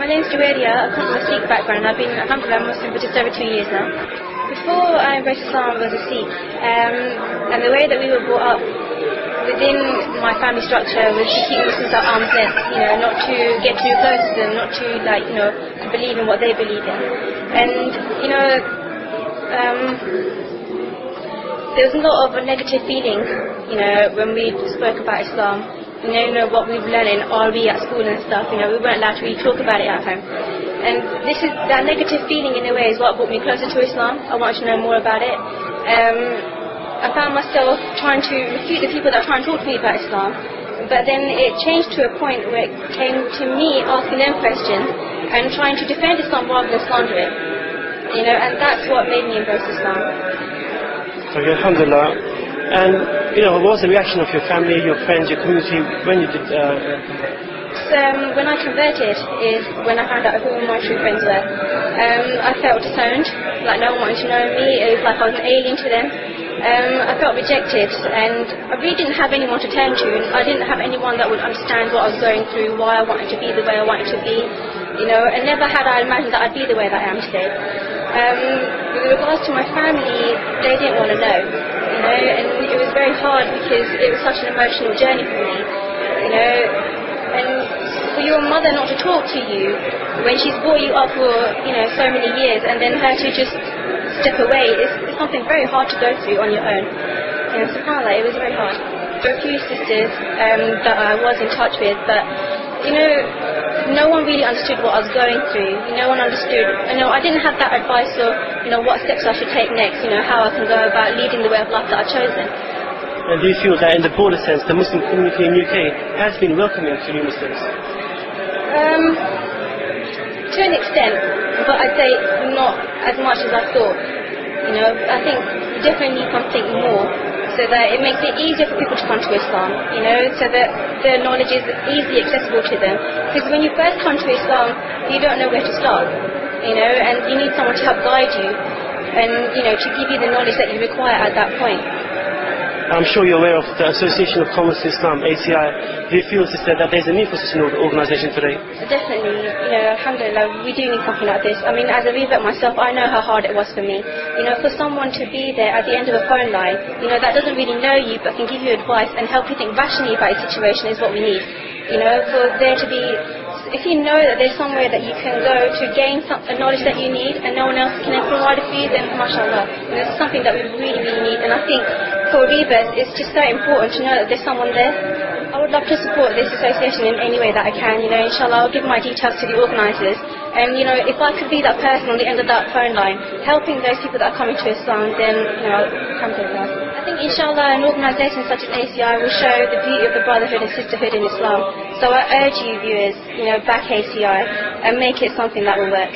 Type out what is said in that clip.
My name's Juwaria. I come from a Sikh background. I've been, alhamdulillah, Muslim for just over 2 years now. Before I embraced Islam, I was a Sikh. And the way that we were brought up within my family structure was to keep Muslims at arm's length, not to get too close to them, not to, to believe in what they believe in. And, there was a lot of a negative feeling, when we spoke about Islam. What we've learned in RE at school and stuff, we weren't allowed to really talk about it at home. And that negative feeling in a way is what brought me closer to Islam. I wanted to know more about it. I found myself trying to refute the people that try and talk to me about Islam, but then it changed to a point where it came to me asking them questions and trying to defend Islam rather than slander it. And that's what made me embrace Islam. Okay, alhamdulillah. And, what was the reaction of your family, your friends, your community when you did when I converted is when I found out who my true friends were. I felt disowned, like no one wanted to know me. It was like I was an alien to them. I felt rejected, and I really didn't have anyone to turn to. I didn't have anyone that would understand what I was going through, why I wanted to be the way I wanted to be. And never had I imagined that I'd be the way that I am today. With regards to my family, they didn't want to know, and it was very hard because it was such an emotional journey for me, and for your mother not to talk to you when she's brought you up for, so many years, and then her to just step away is something very hard to go through on your own. SubhanAllah, it was very hard. There were a few sisters that I was in touch with, but no one really understood what I was going through. No one understood. I didn't have that advice of, what steps I should take next. How I can go about leading the way of life that I've chosen. And do you feel that in the broader sense, the Muslim community in UK has been welcoming to new Muslims? To an extent, but I'd say not as much as I thought. I think we definitely need something more, so that it makes it easier for people to come to Islam, so that the knowledge is easily accessible to them. Because when you first come to Islam, you don't know where to start, and you need someone to help guide you, and, to give you the knowledge that you require at that point. I'm sure you're aware of the Association of Commerce Islam, ACI. Do you feel, sister, that there's a need for such an organisation today? Definitely. Alhamdulillah, we do need something like this. As a revert myself, I know how hard it was for me. For someone to be there at the end of a phone line, that doesn't really know you but can give you advice and help you think rationally about your situation is what we need. For there to be, if you know that there's somewhere that you can go to gain a knowledge that you need and no one else can provide it for you, then mashallah, it's something that we really, really need. And I think for rebirth, it's just so important to know that there's someone there. I would love to support this association in any way that I can. Inshallah, I'll give my details to the organisers. And if I could be that person on the end of that phone line, helping those people that are coming to Islam, then alhamdulillah. I think inshallah an organisation such as ACI will show the beauty of the brotherhood and sisterhood in Islam. So I urge you viewers, back ACI and make it something that will work.